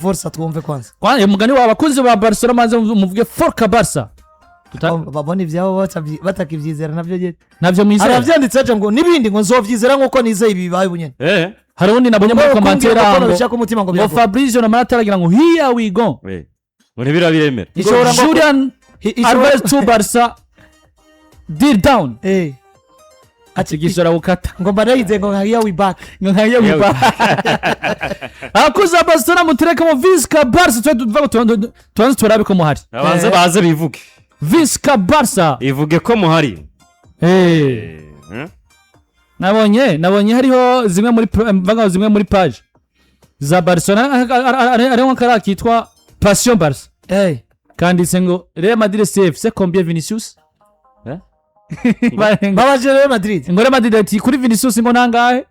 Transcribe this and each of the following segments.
force twumve kwanza kwa mugani wa abakunzi ba Barcelona maze muvuge forca Barca babona ivyabo batakivyizera navyo mwizera aravyanditse aje ngo nibindi ngo nzovyizera nkuko nizeye ibibaye bunyene hari undi nabonye muri commentaire ngo Fabrizio na Marataragira ngo here we go muri birabiremera Julian Alvarez to Barca deal down atigishora ukata ngo barayize ngo here we back akuza Barcelona mutereka mu Visca Barca tuanze turabe ko muhari abanze baze bivuge Visca Barca ivuge ko muhari nabonye hariho zimwe muri page za Barcelona ariho nkara kitwa Passion Barca kandi sengo Real Madrid c'est combien Vinicius babaje Real Madrid ngo Real Madrid ati kuri Vinicius ngo nangahe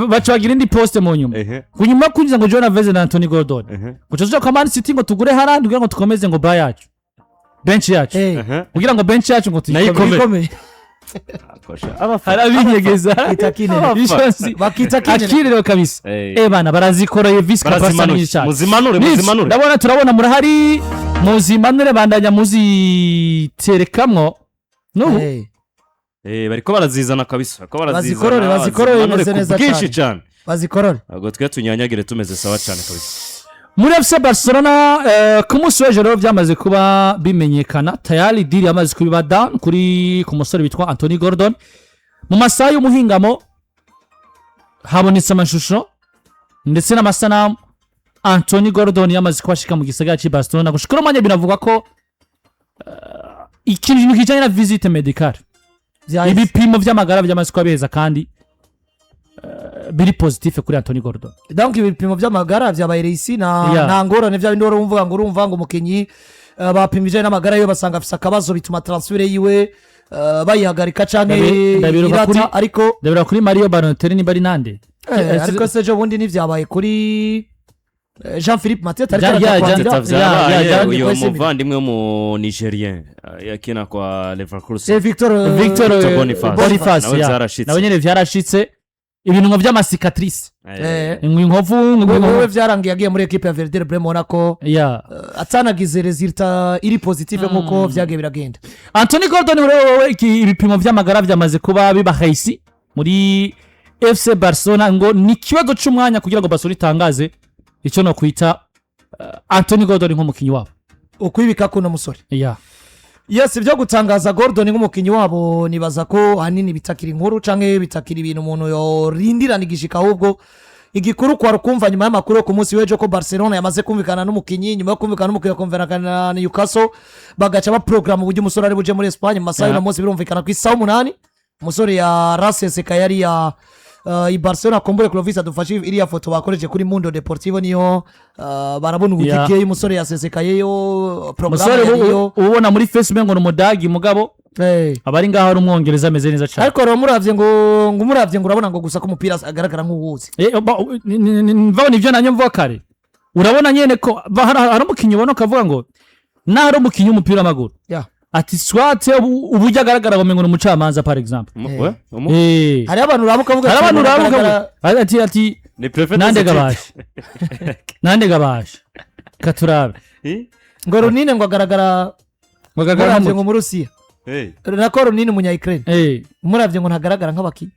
bacagira indi poste mu nyuma kunyuma kunyiza ngo Joao Neves na Anthony Gordon gucozo kwa Man City ngo tugure harandi kugira ngo tukomeze ngo buy yacu bench yacu kugira ngo bench yacu ngo tuyikome harabinyegeza bakitakine kabisa bana barazikoreye Visca Barca n'icyaha muzimanure ndabona turabona murahari muzimanure bandanya muziterekamwo n'ubu bariko barazizana kabisa bazikorore neza cyane bazikorore ago twe tunyanyagire tumeze sawa cyane kabisa muri FC Barcelona ku munsi w'ejo rero byamaze kuba bimenyekana tayari deal yamaze kubiba down kuri ku musore bitwa Anthony Gordon mu masaha y'umuhingamo habonetse amashusho ndetse n'amasanamu Anthony Gordon yamaze kubashika mu gisagara cy'i Barcelona gushikora manye binavuga ko ikintu kijanye na visite medicale ibipimo vy'amagara byamaze kubeza kandi biri positive kuri Anthony Gordon donc ibipimo by'amagara vyabaye reisi na ngorane vya bindi urumva ngo umukinyi bapimije n'amagara yo basanga afisa akabazo bituma transfer yiwe bayihagarika canke irata ariko ndabira kuri Mario Balotelli ni bari nande ariko sejo bundi ni vyabaye kuri Jean-Philippe Mateta uyo muvandimwe mu Nigerien yakina kwa Leverkusen Victor Boniface nawe nyene vyarashitse ibintu ngo vy'amasikatrice inkovu wewe vyarangiye yagiye muri equipe ya Werder Bremen Monaco atanagize resultat iri positive nkuko vyagiye biragenda Anthony Gordon wewe ibipimo vy'amagara vyamaze kuba biba haisi muri FC Barcelona ngo ni kibazo c'umwanya kugira ngo Barcelona itangaze ico no kwita Anthony Gordon nk'umukinyi wabo ukwibika kuno musore yes byo gutangaza Gordon nk'umukinyi wabo nibaza ko hanini bitakira inkuru canke bitakira ibintu umuntu yorindirana igishika ahubwo igikuru kwa rukumva nyuma y'amakuru ku munsi w'ejo ko Barcelona yamaze kumvikana n'umukinyi nyuma yo kumvikana n'umukinyi konverakana na Newcastle bagaca ba program uburyo umusore ari buje muri Espagne mu masaha y'umunsi birumvikana ku isaha 8 umusore ya Rases Kayari ya i Barcelona kombure Clovis adufashe iriya foto bakoreje kuri Mundo Deportivo niyo barabona ubutike y'umusore yasesekayeyo programme yo ubona muri Facebook ngo numudagi mugabo abari ngaho ari umwongereza ameze neza cyane ariko rero muravye ngo urabona ngo gusa ko umupira agaragara nk'uwuzi mvabona ivyo nanyo mvuga kare urabona nyene ko hari umukinyi ubona kavuga ngo nari umukinyi w'umupira w'amaguru ati swate ubujya agaragara ngo mengo umucamanza par exemple hari abantu urabuka ati nande gabashe katurabe ngo Ronine ngo agaragara ngo mu Rusiya nako Ronine umunya Ukraine muravye ngo ntagaragara nk'abaki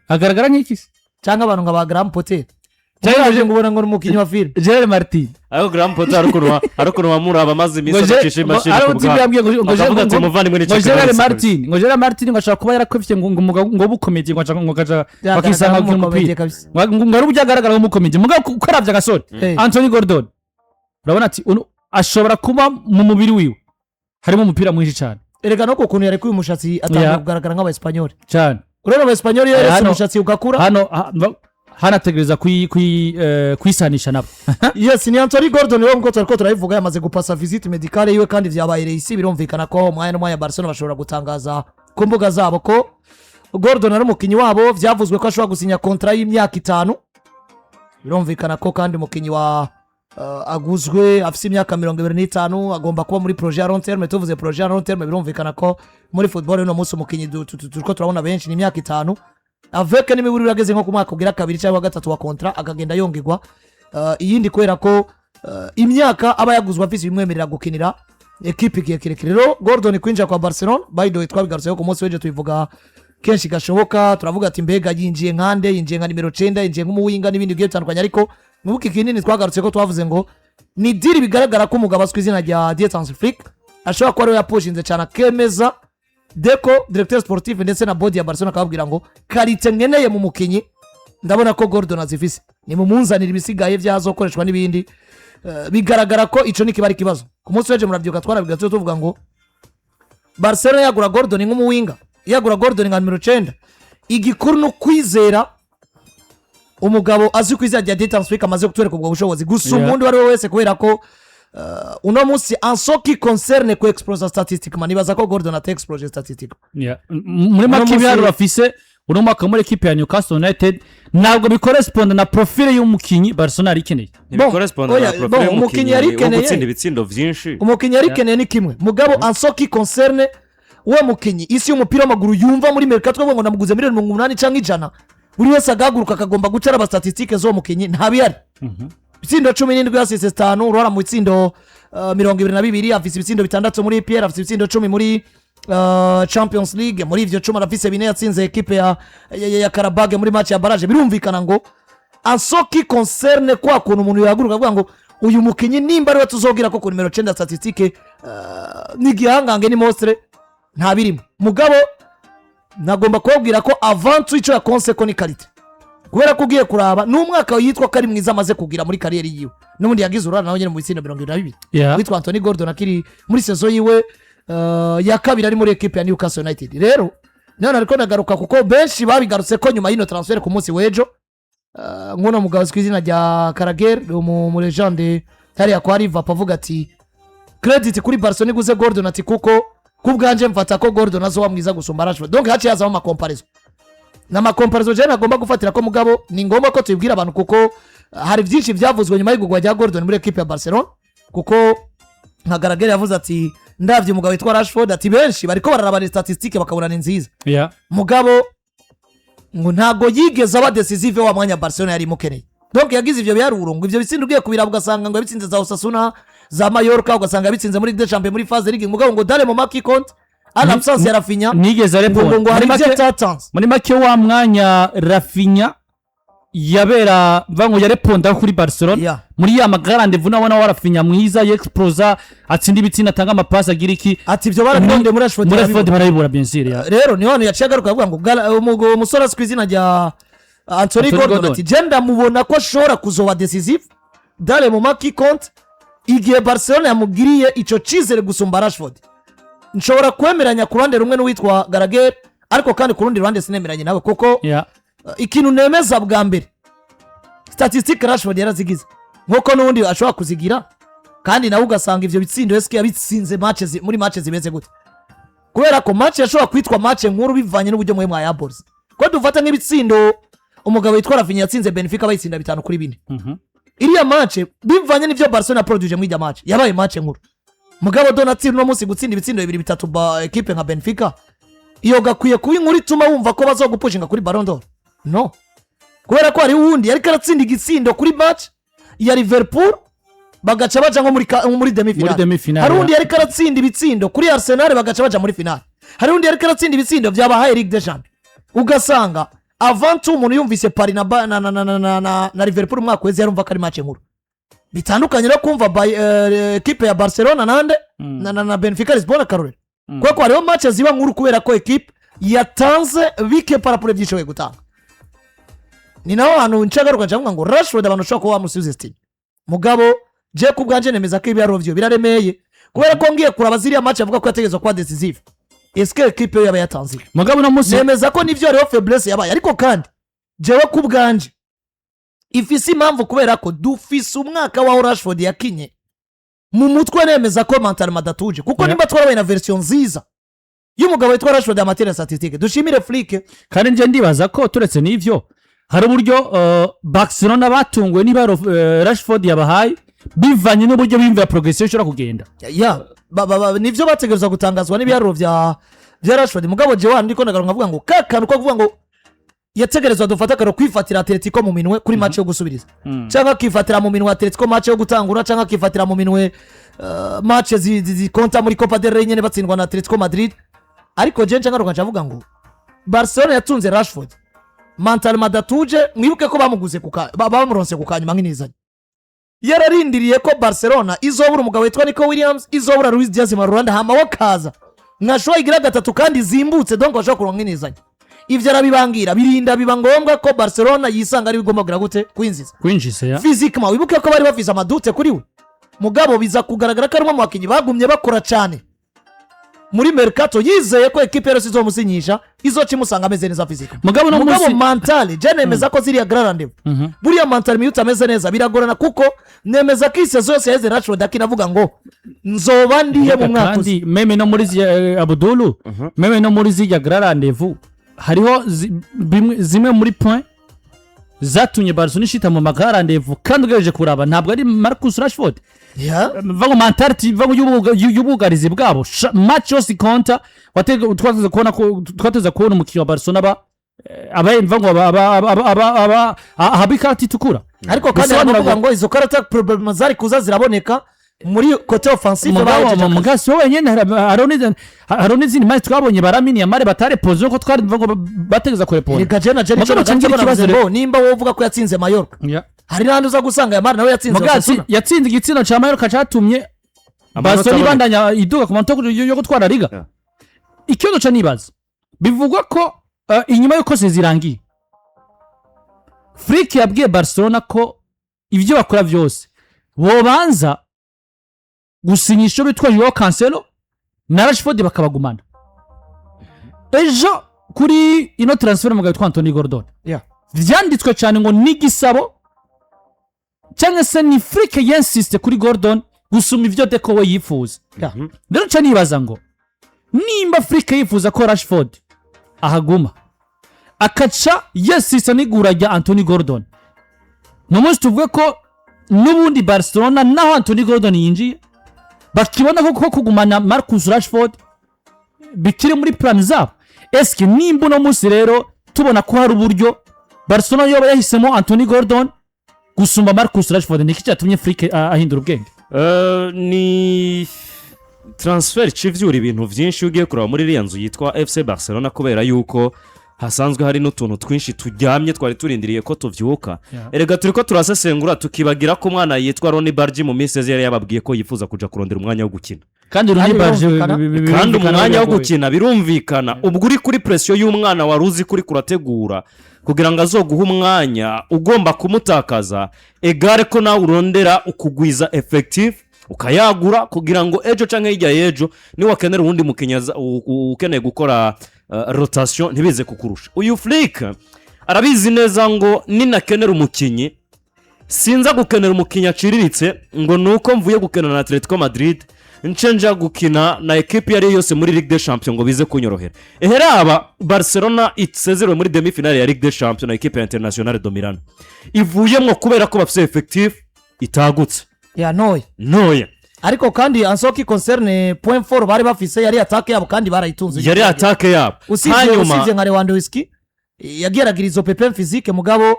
agaragara nk'iki cyangwa abantu nka ba Graham Potter Jaje ngubona ngo umukinyi wa film Gerard Martin ayo Graham Potter arukunwa muraba maze imisi acishe machine ngo Gerard Martin ngo ashaka kuba yarakofye ngo bukomeje ngo kaja bakisanga nk'umupira ngo ari byagaragara nk'umukomeje mugabo ukaravya gasore Anthony Gordon urabona ati ashobora kuba mu mubiri wiwe harimo umupira mwinshi cyane erega no kukuntu yari kumushatsi atanga kugaragara nk'aba Espanyol cyane urero aba Espanyol yari umushatsi ugakura hanategereza kwisanisha nabo yes ni Anthony Gordon rero ngo turiko turayivuga yamaze gupasa visite medicale yiwe kandi vyabaye reisi birumvikana ko umwanya ya Barcelona bashobora gutangaza ku mbuga zabo ko Gordon ari umukinyi wabo vyavuzwe ko ashobora gusinya contrat y'imyaka 5 birumvikana ko kandi umukinyi wa aguzwe afise imyaka 25 agomba kuba muri projet à long terme tuvuze projet à long terme birumvikana ko muri football no munsi umukinyi turiko turabona benshi ni imyaka 5 avec n'imiburi yageze nko ku mwaka ugira kabiri cyangwa gatatu wa contrat akagenda yongegwa iyindi kubera ko imyaka aba yaguzwe afise bimwemerera gukinira ekipe igihe kirekire. Rero Gordon kwinjira kwa Barcelona by the way twabigarutseho ku munsi w'ejo tubivuga kenshi gashoboka, turavuga ati mbega yinjiye nkande, yinjiye nka nimero 9, yinjiye nk'umuwinga n'ibindi bigiye bitandukanye, ariko mubuke kinini twagarutse ko twavuze ngo ni diri bigaragara ko umugabo azwi izina rya Dietance Flick ashobora kuba ariwe yapushinze cyane akemeza Deco directeur sportif ndetse na body ya Barcelona akababwira ngo karite nkeneye mu mukinyi ndabona ko Gordon azifise, ni mumunzanira ibisigaye byazokoreshwa n'ibindi. Bigaragara ko ico nikiba ari kibazo. Ku munsi w'ejo murabyuka twarabigatse tuvuga ngo Barcelona yagura Gordon nk'umuwinga, yagura Gordon nka numero 9, igikuru no kwizera umugabo azi kwizera rya Dietance Flick amaze kutwereka ubwo bushobozi gusa umuntu wari wese kubera ko uno munsi ansoki concerne ko exploser statistique manibaza ko Gordon ate exploser statistique muri makibyaro bafise uno mwaka muri equipe ya Newcastle United ntabwo bikorresponda na profile y'umukinyi Barcelona arikeneye. Bikorresponda na profile y'umukinyi arikeneye gutsinda ibitsindo vyinshi. Umukinyi arikeneye ni kimwe mugabo ansoki concerne uwo mukinyi isi y'umupira w'amaguru yumva muri mercato ngo namuguze miliyoni 80 cyangwa 100 buri wese agaguruka akagomba gucara aba statistique zo mukinyi ntabiyari. Ibitsindo 17 yasise 5 urora mu bitsindo 22 afise ibitsindo 6 muri EPL, afise ibitsindo 10 muri Champions League, muri ivyo 10 afise 4 yatsinze equipe ya Karabag muri match ya barrage. Birumvikana ngo ansoki concerne kwa kuntu umuntu yaguruka avuga ngo uyu mukinyi nimba ari we tuzogira ko ku numero 9 statistique ni gihangange ni monstre nta birimo mugabo nagomba kubabwira ko avant ico ya consequence ni qualité kubera ko ugiye kuraba n'umwaka yitwa kari mwiza amaze kugira muri kariyeri yiwe n'ubundi yagize urana nawe nyene mu bitsindo 22 witwa Anthony Gordon akiri muri saison yiwe ya kabiri ari muri equipe ya Newcastle United. Rero none ariko nagaruka kuko benshi babigarutse ko nyuma y'ino transfer ku munsi w'ejo ngono mugabo twizina rya Carragher mu legende hariya kwa Liverpool avuga ati credit kuri Barcelona iguze Gordon ati kuko kubwanje mfata ko Gordon azoba mwiza gusumba Rashford. Donc haci yaza mu comparison na makomparizo je nagomba gufatira ko mugabo ni ngomba ko tubwira abantu kuko hari byinshi byavuzwe nyuma y'igugwa rya Gordon muri equipe ya Barcelona kuko nka Carragher yavuze ati ndavye umugabo witwa Rashford ati benshi bariko bararaba statistique bakabona ni nziza mugabo ngo ntago yigeze aba decisive wa mwanya Barcelona yari mukeneye. Donc yagize ivyo byaruro ngo ivyo bitsinda ugiye kubira ugasanga ngo yabitsinze za Osasuna za Mallorca ugasanga yabitsinze muri Ligue des Champions muri phase Ligue mugabo ngo dale mu maki compte ana absence ya Rafinha nigeze arepona ngo hari byatance muri make wa mwanya Rafinha yabera vango yareponda kuri Barcelona muri ya magarande vuna wana wa Rafinha mwiza yexplosa atsinda ibitsina atanga amapasi agira iki ati byo barakonde muri Rashford barabibura bien sûr rero niho yaciye agaruka avuga ngo umusore swizina rya Anthony Gordon ati genda mubona ko shora kuzoba decisive dale mu maki compte igihe Barcelona yamugiriye ico cizere gusumba Rashford. Nshobora kwemeranya ku ruhande rumwe n'uwitwa Carragher ariko kandi ku rundi ruhande sinemeranye nawe kuko ikintu nemeza bwa mbere statistique Rashford yarazigize nkuko n'ubundi ashobora kuzigira kandi nawe ugasanga ivyo bitsindo eske yabitsinze matches muri matches zimeze gute kubera ko match yashobora kwitwa match nkuru bivanye n'uburyo mwe mwa yabols ko dufata nk'ibitsindo umugabo witwa Rafinha yatsinze Benfica bayitsinda 5-4 iriya match bivanye n'ivyo Barcelona produce muri ya match yabaye match nkuru mugabo Donatien no munsi gutsinda ibitsindo 2-3 ba equipe nka Benfica iyo gakwiye kuba inkuru ituma wumva ko bazogupushinga kuri Ballon d'Or no kubera ko ari wundi yari karatsinda igitsindo kuri match ya Liverpool bagaca baja nko muri demi-finale hari wundi yari karatsinda ibitsindo kuri Arsenal bagaca baja muri finale hari wundi yari karatsinda ibitsindo byabahaye Ligue des Champions ugasanga avant umuntu yumvise Paris na Liverpool mwaka weze yarumva ko ari match nkuru bitandukanye no kumva equipe ya Barcelona nande na Benfica Lisbonne Carole kuko hariho match ziba nkuru kubera ko equipe yatanze bike para pour byishoye gutanga ni naho hano ncagaruka cyangwa ngo Rashford abantu shaka kuba musubize style mugabo je kubwanje nemeza ko ibiyaro byo biraremeye kubera ko ngiye kuraba ziriya match avuga ko yategezwe kwa decisive eske equipe yaba yatanze mugabo no musi nemeza ko nivyo hariho faiblesse yabaye ariko kandi jewe kubwanje ifisi impamvu kubera ko dufise umwaka wa Rashford yakinye mu mutwe nemeza ko mental madatuje kuko nimba twarabaye na version nziza y'umugabo witwa Rashford amatere statistique dushimire Flick kandi nje ndibaza ko turetse n'ivyo hari uburyo Barcelona batungwe niba Rashford yabahaye bivanye n'uburyo bimva progression ishobora kugenda nivyo bategereza gutangazwa n'ibyaro vya Rashford mugabo je wandi ko nagaruka avuga ngo kakanu ko kuvuga ngo yategerezwa dufata karo kwifatira Atletico mu minwe kuri match yo gusubiriza cyangwa akifatira mu minwe Atletico match yo gutangura cyangwa akifatira mu minwe match zikonta muri Copa del Rey nyene batsindwa na Atletico Madrid. Ariko je ngaruka ncavuga ngo Barcelona yatunze Rashford mental madatuje, mwibuke ko bamuguze bamuronse kukanyuma nk'inizanye, yararindiriye ko Barcelona izobura umugabo witwa Nico Williams, izobura Luis Diaz Marulanda, hama wakaza nkashoye igira gatatu kandi zimbutse donc bashaka kuronka inizanye. Ivyo arabibangira birinda biba ngombwa ko Barcelona yisanga ari bigomba kugira gute kwinjiza ya physiquement. Wibuke ko bari bafise amadute kuri we, mugabo biza kugaragara ko ari mu bakinyi bagumye bakora cyane muri mercato, yizeye ko equipe yose izomusinyisha izocimusanga ameze neza physiquement. Mugabo mental je nemeza ko ziriya grand rendez-vous buriya mental miyuta ameze neza biragorana, kuko nemeza ko isezo yose yeze Rashford akinavuga ngo nzoba ndiye mu mwaka uzi. Meme no muri Abdulu meme no muri ziriya grand rendez-vous hariho zimwe muri point zatumye Barcelona ishita mu magarandevu, kandi ugejeje kuraba ntabwo ari Marcus Rashford vango mentality vango y'ubugarizi bwabo match yose konta twateza kubona umukino wa Barcelona vango habikati tukura. Ariko kandi baravuga ngo izo karata problem zari kuza ziraboneka muri kote offensive baje mugasi wenyene aroni zini match twabonye baramini ya mare batare pose ko twari vango bategeza kurepona. Reka je na je nico nimba wovuga ko yatsinze Mallorca, hari nandi uza gusanga ya mare nawe yatsinze Mugasi yatsinze igitsina ca Mallorca catumye Barcelona ibandanya iduga ku manto yo gutwara liga. Ikibazo ca nibaza bivugwa ko inyuma yuko sezirangiye Flick yabwiye Barcelona ko ivyo bakora vyose bobanza gusinyisha bitwa Joao Cancelo na Rashford bakabagumana. Ejo kuri ino transfer mu gahitwa Anthony Gordon vyanditswe cyane ngo nigisabo cyangwa se ni Flick yensiste kuri Gordon gusuma ivyo Deco we yifuza. Rero cyane nibaza ngo nimba Flick yifuza ko Rashford ahaguma akaca yensiste nigura rya Anthony Gordon, nomuzi tuvuge ko nubundi Barcelona naho Anthony Gordon yinjiye bakibona ko kugumana Marcus Rashford bikiri muri plan zabo. Eske nimba no musi rero tubona ko hari uburyo Barcelona yoba yahisemo Anthony Gordon gusumba Marcus Rashford, niki cyatumye Flick ahindura ubwenge? Ni transfer civyura ibintu vyinshi ugiye kuraba muri iriya nzu yitwa FC Barcelona, kubera yuko hasanzwe hari n'utuntu twinshi turyamye twari turindiriye ko tuvyuka. Erega turiko turasesengura tukibagira ko umwana yitwa Ronny Bargi mu miseze yari yababwiye ko yifuza kuja kurondera umwanya wo gukina, kandi umwanya wo gukina birumvikana. Ubwo uri kuri pression y'umwana waruzi kuri kurategura kugira ngo azoguha umwanya ugomba kumutakaza, egare ko nawe urondera ukugwiza effective ukayagura kugira ngo ejo canke hirya yejo ni wakenera ubundi mukenyaza ukeneye gukora rotation ntibize kukurusha. Uyu Flick arabizi neza ngo ninakenera umukinyi sinza gukenera umukinyi aciriritse ngo nuko mvuye gukenera na Atletico Madrid ncenja gukina na equipe yari yose muri Ligue des Champions ngo bize kunyorohera. Eheraba Barcelona itsezerewe muri demi finale ya Ligue des Champions na equipe Internationale de Milan ivuyemo kubera ko bafite effective itagutse noye. Ariko kandi ansoki concerne point 4 bari bafise yari attaque yabo kandi barayitunze, yari attaque yabo. Usivye nka Lewandowski yageragira izo pepe physique mugabo,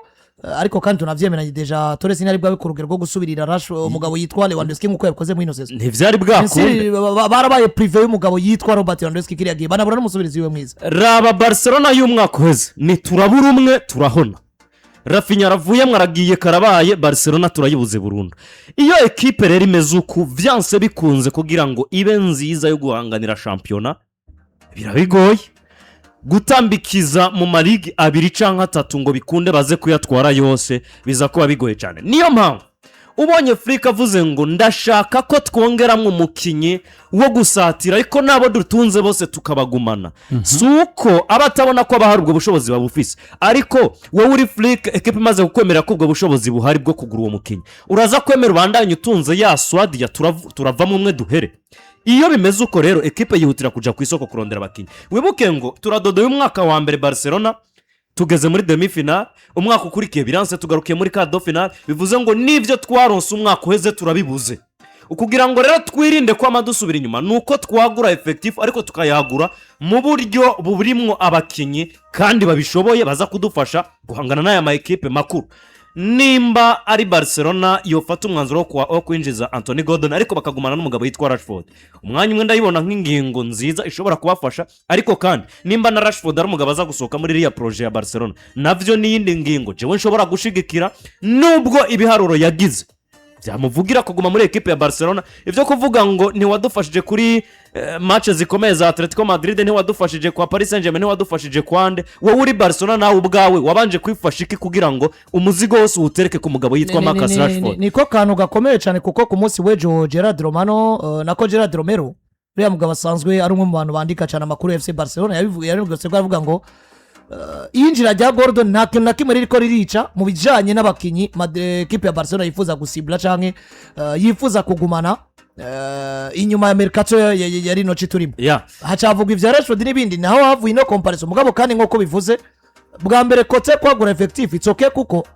ariko kandi tunavyemeranye deja Torres ntari bwawe ku rugero rwo gusubirira Rashford umugabo yitwa Lewandowski nkuko yakoze mu ino season. Ntivyari bwakunde barabaye privé y'umugabo yitwa Robert Lewandowski kiriya gihe banabura n'umusubirizi we mwiza. Raba Barcelona y'umwaka uheze ni turabura umwe turahona. Rafinha aravuye mwaragiye karabaye Barcelona turayibuze burundu. Iyo equipe rero imeze uku vyanse bikunze kugira ngo ibe nziza yo guhanganira championnat birabigoye gutambikiza mu maligi abiri canke atatu ngo bikunde baze kuyatwara yose, biza kuba bigoye cyane. Niyo mpamvu ubonye Flick avuze ngo ndashaka ko twongeramwe umukinyi wo gusatira ariko nabo dutunze bose tukabagumana. Suko abatabona ko abahari ubwo bushobozi babufise, ariko wowe uri Flick equipe imaze gukwemera ko ubwo bushobozi buhari bwo kugura uwo mukinyi uraza kwemera ubandanye utunze ya swad ya turavamo umwe duhere. Iyo bimeze uko rero equipe yihutira kuja ku isoko kurondera abakinyi. Wibuke ngo turadodoye umwaka wa mbere Barcelona tugeze muri demi finale, umwaka ukurikiye biranse tugarukiye muri quart de finale, bivuze ngo nivyo twaronse umwaka uheze turabibuze. ukugira ngo rero twirinde ko amadusubira inyuma nuko twagura effectif ariko tukayagura mu buryo burimwo abakinyi kandi babishoboye baza kudufasha guhangana n'aya ma equipe makuru. Nimba ari Barcelona yofata umwanzuro wo kwinjiza Anthony Gordon ariko bakagumana n'umugabo yitwa Rashford, umwanya umwe ndayibona nk'ingingo nziza ishobora kubafasha. Ariko kandi nimba na Rashford ari umugabo aza gusohoka muri iriya projet ya Barcelona, navyo n'iyindi ngingo jewe nshobora gushigikira, nubwo ibiharuro yagize byamuvugira kuguma muri equipe ya Barcelona. Ivyo kuvuga ngo ntiwadufashije kuri match zikomeye za Atletico Madrid, ntiwadufashije kwa Paris Saint-Germain, ntiwadufashije kwande, wowe uri Barcelona nawe ubwawe wabanje kwifasha iki kugira ngo umuzigo wose utereke ku mugabo yitwa Marcus Rashford? Niko kantu gakomeye cyane kuko ku munsi w'ejo Gerard Romano nako Gerard Romero uriya mugabo asanzwe ari umwe mu bantu bandika cyane amakuru ya FC Barcelona yabivuze ko avuga ngo injira rya Gordon nta kintu na kimwe ririko ririca mu bijanye n'abakinyi equipe ya Barcelona yifuza gusibla canke yifuza kugumana inyuma ya mercato ya rino ci turimo. Hacavuga ivya Rashford n'ibindi naho havuye no comparison mugabo kandi nk'uko bivuze bwa mbere kote kwagura effectif itsoke kuko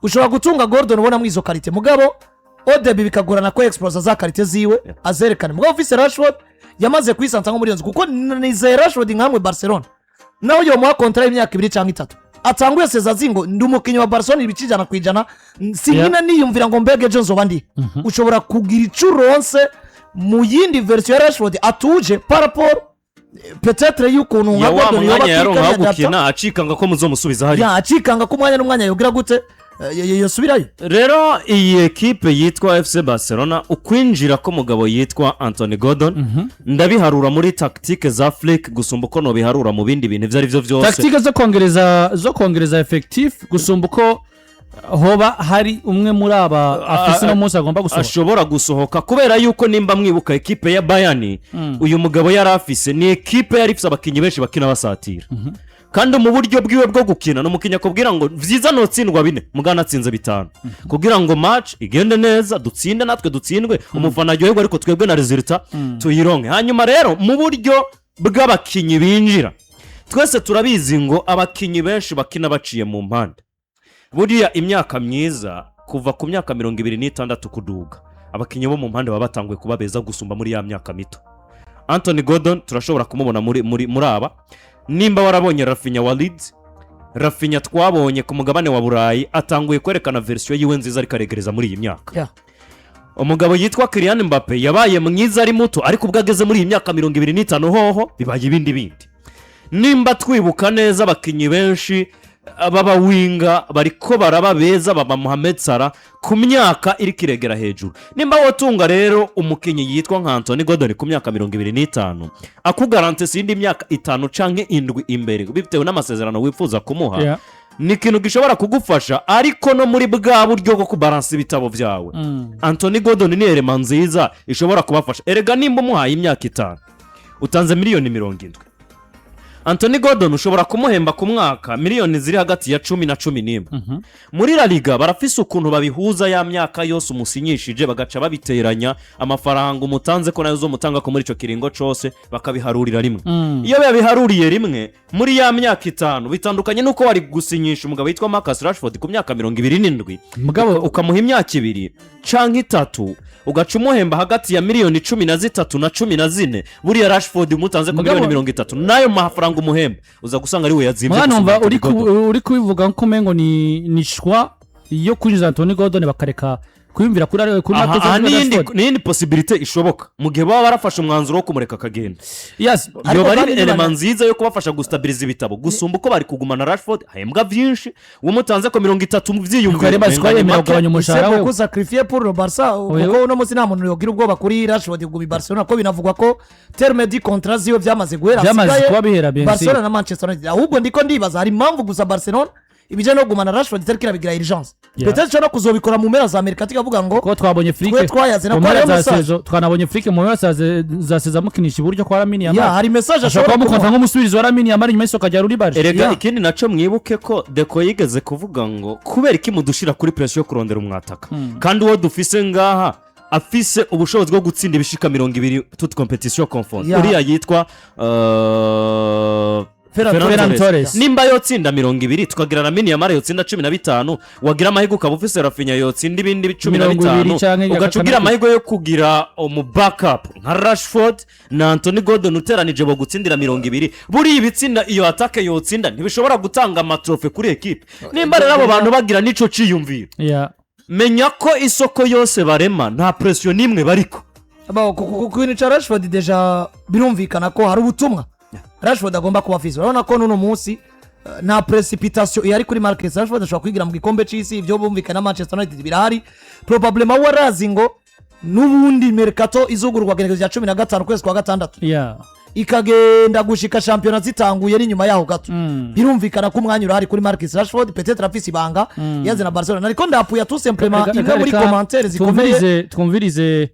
ushobora gutunga Gordon ubona mwizo qualité mugabo odebi bikagorana ko explosa za qualité ziwe azerekane mugabo ufise Rashford yamaze kwisanta nko muri yonzo kuko nize Rashford nkamwe Barcelona naho yo mwa kontra y'imyaka 2 cyangwa 3 atanguye sezazingo ndi umukinyi wa Barcelona ibicijana kwijana sinkina niyumvira ngo mbege Jones obandi ushobora kugira icuronse mu yindi version ya Rashford atuje par rapport peut-être y'ukuntu nka Gordon yoba gukina acikanga ko muzomusubiza hari acikanga ko umwanya n'umwanya yogira gute yosubirayo. Rero iyi equipe yitwa FC Barcelona ukwinjira ko mugabo yitwa Anthony Gordon ndabiharura muri tactique za Flick gusumba uko no biharura mu bindi bintu ivyo ari byo byose. Tactique zo kongereza effectif gusumba uko hoba hari umwe muri aba afise no munsi agomba gusohoka ashobora gusohoka kubera yuko nimba mwibuka equipe ya Bayern uyu mugabo yari afise ni equipe yari ifise abakinyi benshi bakina basatira kandi mu buryo bwiwe bwo gukina no mukinya kubwira ngo vyiza no tsindwa 4 mugana atsinze 5 kugira ngo match igende neza dutsinde natwe dutsindwe umufana ryoherwa ariko twebwe na resultat tuyironke. Hanyuma rero mu buryo bw'abakinyi binjira twese turabizi ngo abakinyi benshi bakina baciye mu mpande buriya imyaka myiza kuva ku myaka 26 kuduga abakinyi bo mu mpande babatanguye kuba beza gusumba muri ya myaka mito. Anthony Gordon turashobora kumubona muri aba nimba warabonye Rafinha wa Leeds, Rafinha twabonye ku mugabane wa Burayi atanguye kwerekana version yiwe nziza ariko aregereza muri iyi myaka. Umugabo yitwa Kylian Mbappe yabaye mwiza ari muto ariko ubwageze muri iyi myaka 25 hoho bibaye ibindi. Nimba twibuka neza abakinyi benshi baba winga bariko baraba beza baba Mohamed Salah ku myaka iri kiregera hejuru. Nimba wotunga rero umukinyi yitwa nka Anthony Gordon ku myaka 25 akugarante sindi myaka 5 canke 7 imbere bitewe n'amasezerano wifuza kumuha ni kintu gishobora kugufasha ariko no muri bwa buryo bwo kubalansa ibitabo vyawe. Anthony Gordon ni element nziza ishobora kubafasha. Erega nimba umuhaye imyaka 5 utanze miliyoni 70 Anthony Gordon ushobora kumuhemba ku mwaka miliyoni ziri hagati ya 10 na 11. Muri La Liga barafise ukuntu babihuza ya myaka yose umusinyishije bagaca babiteranya amafaranga umutanze ko nayo zo mutanga ko muri ico kiringo cose bakabiharurira rimwe. Iyo babiharuriye rimwe muri ya myaka 5 bitandukanye nuko wari gusinyisha umugabo yitwa Marcus Rashford ku myaka 27 mugabo ukamuha imyaka 2 canke 3 ugaca umuhemba hagati ya miliyoni 13 na 14 buriya Rashford umutanze ko miliyoni 30 nayo mafaranga umuhemba uza gusanga ari we yazimvye. Mwana uri kubivuga ko mengo ni shwa yo kwinjiza Anthony Gordon bakareka kwiyumvira kuri n'indi possibility ishoboka mu gihe baba barafashe umwanzuro wo kumureka akagenda. Yo bari element nziza yo kubafasha gustabiliza ibitabo gusumba uko bari kugumana Rashford ahembwa byinshi umutanze ko 30 vyiyumvira kugabanya umushahara we ko sacrifier pour le Barça kuko no musi nta muntu yogira ubwoba kuri Rashford gubi Barcelona ko binavugwa ko terme di contrat ziwe byamaze guhera Barcelona na Manchester United ahubwo ndiko ndibaza hari impamvu gusa Barcelona ibije no gumana Rashford terikira bigira urgence peut-être cyo no kuzobikora mu mpera za Amerika tikavuga ngo ko twabonye Flick twayaze na kwa message twanabonye Flick mu mpera za seza mukinisha iburyo kwa Lamine Yamal hari message ashobora kumukonta nk'umusubirizo wa Lamine Yamal nyuma y'isoko ajya ruri Barca. Erega ikindi naco mwibuke ko Deco yigeze kuvuga ngo kubera iki mudushira kuri pressure yo kurondera umwataka kandi uwo dufise ngaha afise ubushobozi bwo gutsinda ibishika 20 toute competition confondue uriya yitwa Ferran Torres. nimba yotsinda 20 tukagira na Lamine Yamal yotsinda 15 wagira amahirwe ukaba ufise Rafinha yotsinda ibindi 15 ugaca ugira amahirwe yo kugira mu backup nka Rashford na Anthony Gordon uteranije bo gutsindira 20 buri ibitsinda iyo atake yotsinda ntibishobora gutanga amatrofe kuri equipe nimba rero abo bantu bagira nico ciyumvira menya ko isoko yose barema nta pression nimwe bariko kwinica Rashford deja birumvikana ko hari ubutumwa Rashford agomba kuba afise urabona ko nuno munsi nta precipitation yari kuri Marcus Rashford ashobora kwigira mu gikombe c'isi ibyo bumvikana Manchester United birahari probablement warazi ngo nubundi mercato izugurwa genekerezo ya 15 kwezi kwa gatandatu ikagenda gushika championnat zitanguye ari nyuma yaho gato birumvikana ko umwanya urahari kuri Marcus Rashford peut-être afise ibanga yaze na Barcelona ariko ndapuya tout simplement imwe muri commentaires zikomeye twumvirize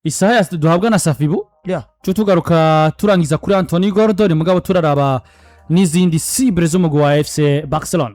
Isaha duhabwa na Safibu cyo tugaruka turangiza kuri Anthony Gordon mugabo turaraba n'izindi cibles zo mu gwa FC Barcelona.